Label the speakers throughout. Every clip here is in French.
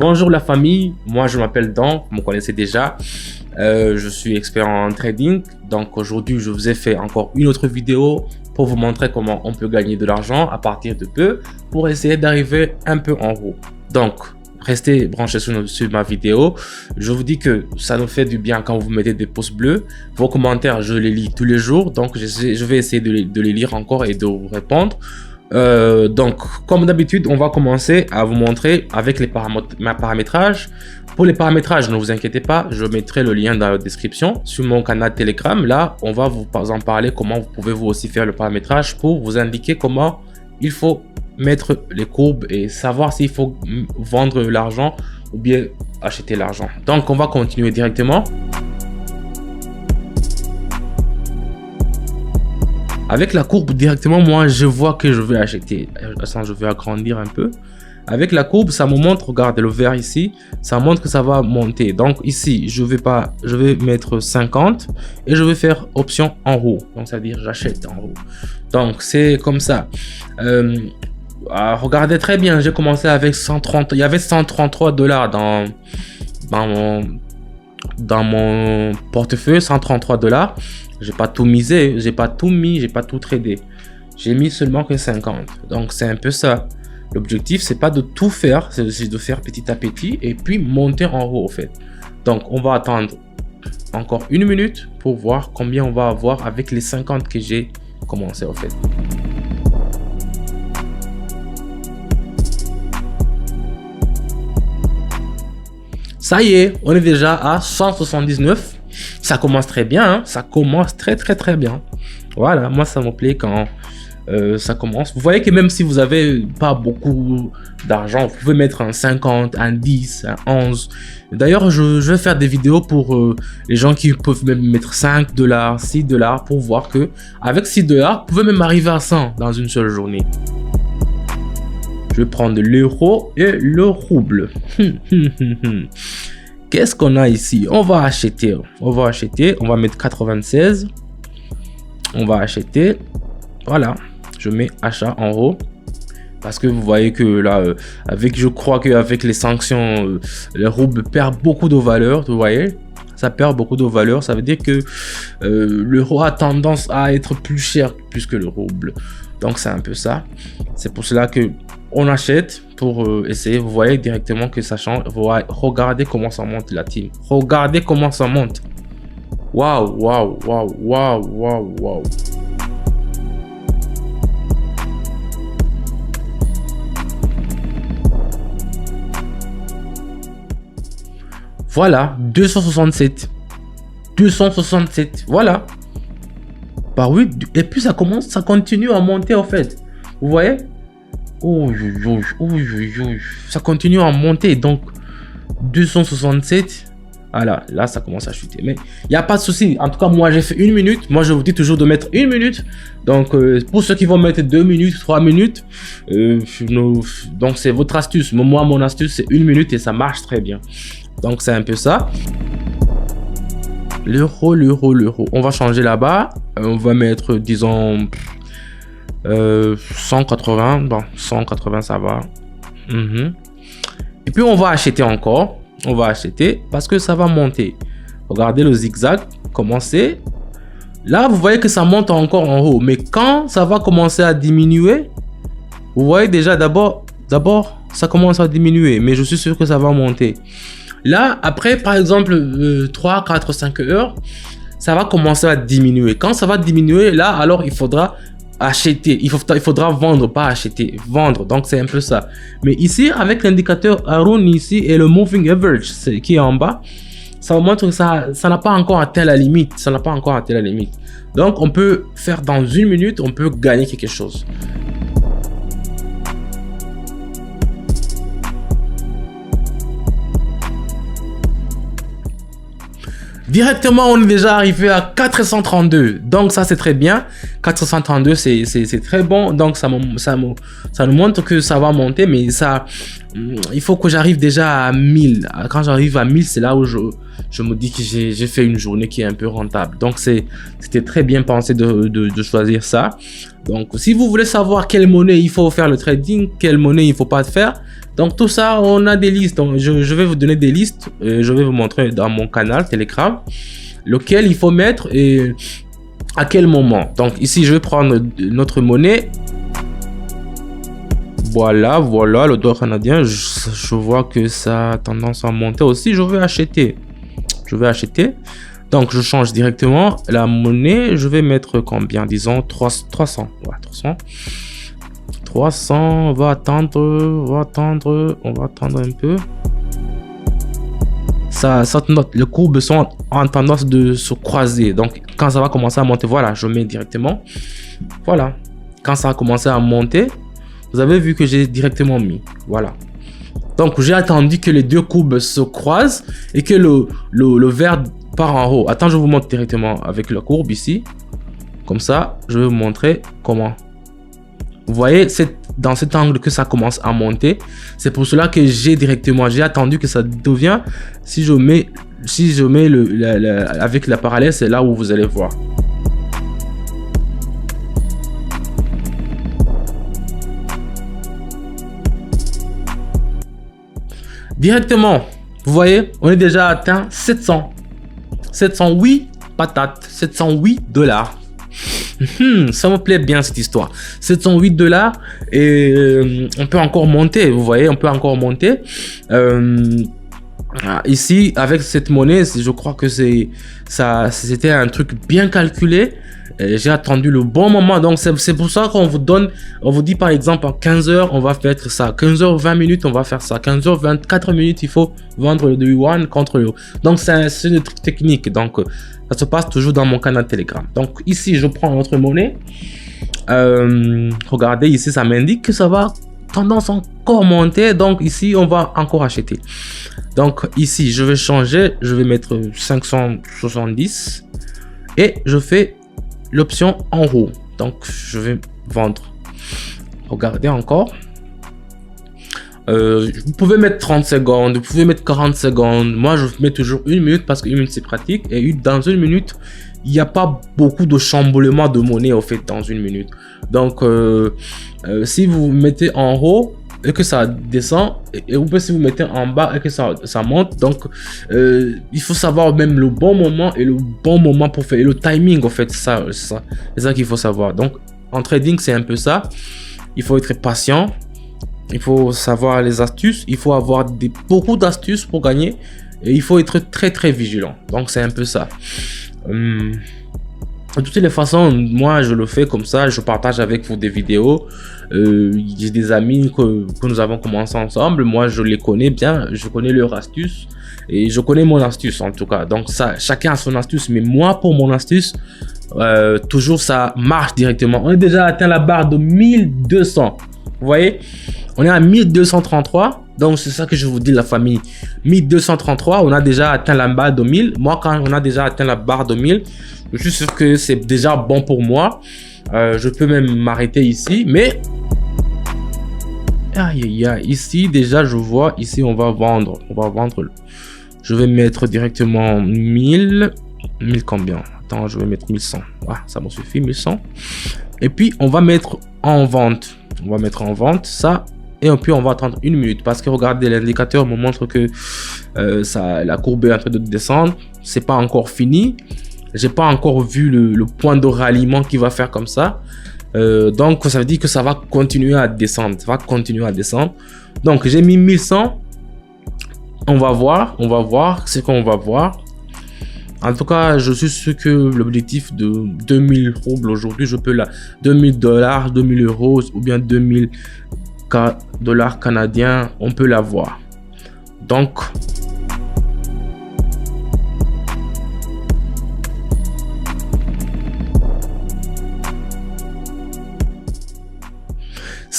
Speaker 1: Bonjour la famille, moi je m'appelle Dan, vous me connaissez déjà. Je suis expert en trading. Donc aujourd'hui je vous ai fait encore une autre vidéo pour vous montrer comment on peut gagner de l'argent à partir de peu pour essayer d'arriver un peu en haut. Donc restez branchés sur ma vidéo. Je vous dis que ça nous fait du bien quand vous mettez des pouces bleus. Vos commentaires je les lis tous les jours, donc je vais essayer de les lire encore et de vous répondre. Donc comme d'habitude on va commencer à vous montrer avec les paramétrages. Pour les paramétrages, ne vous inquiétez pas, je mettrai le lien dans la description sur mon canal Telegram. Là on va vous en parler comment vous pouvez vous aussi faire le paramétrage pour vous indiquer comment il faut mettre les courbes et savoir s'il faut vendre l'argent ou bien acheter l'argent. Donc on va continuer directement. Avec la courbe directement, moi je vois que je vais acheter. Attends, je vais agrandir un peu. Avec la courbe, ça me montre, regardez le vert ici, ça montre que ça va monter. Donc ici, je vais mettre 50 et je vais faire option en haut. Donc ça veut dire j'achète en haut. Donc c'est comme ça. Regardez très bien, j'ai commencé avec 130. Il y avait 133 $ dans mon portefeuille, 133 $. J'ai pas tout misé, j'ai pas tout mis, j'ai pas tout tradé. J'ai mis seulement que 50. Donc c'est un peu ça. L'objectif c'est pas de tout faire, c'est de faire petit à petit et puis monter en haut au fait. Donc on va attendre encore une minute pour voir combien on va avoir avec les 50 que j'ai commencé au fait. Ça y est, on est déjà à 179. Ça commence très bien, hein? Ça commence très bien. Voilà, moi ça me plaît quand ça commence. Vous voyez que même si vous avez pas beaucoup d'argent, vous pouvez mettre un 50, un 10, un 11. D'ailleurs, je vais faire des vidéos pour les gens qui peuvent même mettre 5 $, 6 $ pour voir que avec 6 $, vous pouvez même arriver à 100 dans une seule journée. Je vais prendre l'euro et le rouble. Qu'est-ce qu'on a ici? On va acheter, on va mettre 96. On va acheter, voilà, je mets achat en haut. Parce que vous voyez que là, je crois qu'avec les sanctions, le rouble perd beaucoup de valeur, vous voyez? Ça perd beaucoup de valeur, ça veut dire que l'euro a tendance à être plus cher plus que le rouble. Donc c'est un peu ça. C'est pour cela que on achète pour essayer. Vous voyez directement que ça change. Regardez comment ça monte la team. Regardez comment ça monte. Waouh, waouh, waouh, waouh, waouh, waouh. Voilà, 267. 267, voilà. Bah oui, et puis ça continue à monter en fait. Vous voyez? Ça continue à monter, donc 267. Voilà, là ça commence à chuter, mais il n'y a pas de souci. En tout cas, moi j'ai fait 1 minute. Moi je vous dis toujours de mettre 1 minute. Donc pour ceux qui vont mettre 2 minutes, 3 minutes, donc c'est votre astuce. Moi mon astuce c'est 1 minute et ça marche très bien. Donc c'est un peu ça. L'euro. On va changer là-bas. On va mettre, disons, 180. Bon, 180, ça va. Et puis, on va acheter encore. On va acheter parce que ça va monter. Regardez le zigzag. Commencer. Là, vous voyez que ça monte encore en haut. Mais quand ça va commencer à diminuer, vous voyez déjà d'abord, ça commence à diminuer. Mais je suis sûr que ça va monter. Là, après, par exemple, 3, 4, 5 heures, ça va commencer à diminuer. Quand ça va diminuer, là, alors il faudra acheter. Il faudra vendre, pas acheter. Vendre, donc c'est un peu ça. Mais ici, avec l'indicateur Arun ici et le Moving Average qui est en bas, ça montre que ça n'a pas encore atteint la limite. Ça n'a pas encore atteint la limite. Donc, on peut faire dans 1 minute, on peut gagner quelque chose. Directement, on est déjà arrivé à 432. Donc ça, c'est très bien. 432, c'est très bon. Donc, ça nous montre que ça va monter. Mais ça, il faut que j'arrive déjà à 1000. Quand j'arrive à 1000, c'est là où je me dis que j'ai fait une journée qui est un peu rentable. Donc, c'était très bien pensé de choisir ça. Donc, si vous voulez savoir quelle monnaie il faut faire le trading, quelle monnaie il ne faut pas faire, donc tout ça, on a des listes. Donc, je vais vous donner des listes. Je vais vous montrer dans mon canal Telegram lequel il faut mettre et à quel moment. Donc ici, je vais prendre notre monnaie. Voilà, le dollar canadien. Je vois que ça a tendance à monter aussi. Je vais acheter. Donc, je change directement la monnaie. Je vais mettre combien? Disons 300. Ouais, 300. 300. On va attendre un peu. Les courbes sont en tendance de se croiser. Donc, quand ça va commencer à monter, voilà, je mets directement. Voilà. Quand ça a commencé à monter, vous avez vu que j'ai directement mis. Voilà. Donc, j'ai attendu que les deux courbes se croisent et que le vert part en haut. Attends, je vous montre directement avec la courbe ici. Comme ça, je vais vous montrer comment. Vous voyez, c'est dans cet angle que ça commence à monter. C'est pour cela que j'ai attendu que ça devient. Si je mets avec la parallèle, c'est là où vous allez voir. Directement, vous voyez, on est déjà atteint 708 patates, 708 $. Ça me plaît bien cette histoire. 708 $ et on peut encore monter. Vous voyez, on peut encore monter. Ici, avec cette monnaie, je crois que c'était un truc bien calculé. J'ai attendu le bon moment. Donc, c'est pour ça qu'on vous dit par exemple en 15 heures, on va faire ça. 15 heures 20 minutes, on va faire ça. 15 heures 24 minutes, il faut vendre le yuan contre le. Donc, c'est une technique. Donc, ça se passe toujours dans mon canal Telegram. Donc, ici, je prends notre monnaie. Regardez, ici, ça m'indique que ça va tendance encore monter. Donc, ici, on va encore acheter. Donc, ici, je vais changer. Je vais mettre 570 et je fais l'option en haut. Donc, je vais vendre. Regardez encore. Vous pouvez mettre 30 secondes, vous pouvez mettre 40 secondes. Moi, je mets toujours 1 minute parce qu'une minute, c'est pratique. Et dans 1 minute, il n'y a pas beaucoup de chamboulement de monnaie au fait dans 1 minute. Donc, si vous mettez en haut et que ça descend, et ou si vous mettez en bas et que ça monte, donc il faut savoir même le bon moment et le bon moment pour faire. Et le timing, en fait, c'est ça qu'il faut savoir. Donc, en trading, c'est un peu ça. Il faut être patient. Il faut savoir les astuces. Il faut avoir beaucoup d'astuces pour gagner. Et il faut être très, très vigilant. Donc, c'est un peu ça. De toutes les façons, moi, je le fais comme ça. Je partage avec vous des vidéos. J'ai des amis que nous avons commencé ensemble. Moi, je les connais bien. Je connais leurs astuces. Et je connais mon astuce, en tout cas. Donc, ça, chacun a son astuce. Mais moi, pour mon astuce, toujours, ça marche directement. On a déjà atteint la barre de 1200. Vous voyez, on est à 1233. Donc, c'est ça que je vous dis, la famille. 1233, on a déjà atteint la barre de 1000. Moi, quand on a déjà atteint la barre de 1000, je suis sûr que c'est déjà bon pour moi. Je peux même m'arrêter ici. Mais, ici, déjà, je vois, ici, on va vendre. Je vais mettre directement 1000. 1000 combien? Attends, je vais mettre 1100. Ah, ça me suffit, 1100. Et puis, on va mettre en vente. On va mettre en vente ça. Et puis, on va attendre 1 minute. Parce que regardez, l'indicateur me montre que la courbe est en train de descendre. C'est pas encore fini. J'ai pas encore vu le point de ralliement qui va faire comme ça. Donc, ça veut dire que ça va continuer à descendre. Donc, j'ai mis 1100. On va voir ce qu'on va voir. En tout cas, je suis sûr que l'objectif de 2000 roubles aujourd'hui, je peux 2000 $, 2000 euros ou bien 2000 $ canadiens, on peut l'avoir. Donc,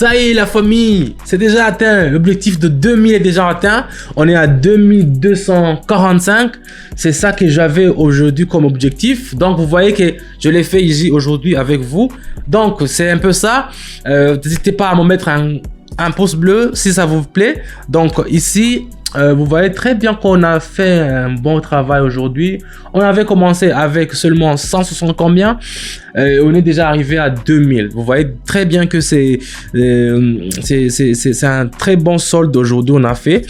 Speaker 1: Ça y est la famille, c'est déjà atteint. L'objectif de 2000 est déjà atteint. On est à 2245. C'est ça que j'avais aujourd'hui comme objectif. Donc vous voyez que je l'ai fait ici aujourd'hui avec vous. Donc c'est un peu ça. N'hésitez pas à me mettre un pouce bleu si ça vous plaît. Donc ici, vous voyez très bien qu'on a fait un bon travail aujourd'hui. On avait commencé avec seulement 160 combien. On est déjà arrivé à 2000. Vous voyez très bien que c'est un très bon solde aujourd'hui on a fait.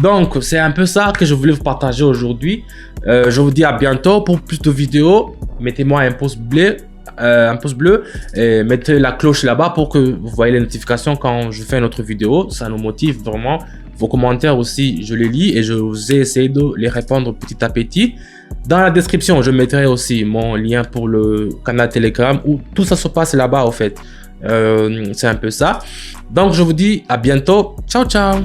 Speaker 1: Donc c'est un peu ça que je voulais vous partager aujourd'hui. Je vous dis à bientôt pour plus de vidéos. Mettez-moi un pouce bleu. Et mettez la cloche là-bas pour que vous voyez les notifications quand je fais une autre vidéo. Ça nous motive vraiment. Vos commentaires aussi, je les lis et je vous ai essayé de les répondre petit à petit. Dans la description, je mettrai aussi mon lien pour le canal Telegram où tout ça se passe là-bas au fait. C'est un peu ça. Donc je vous dis à bientôt. Ciao ciao.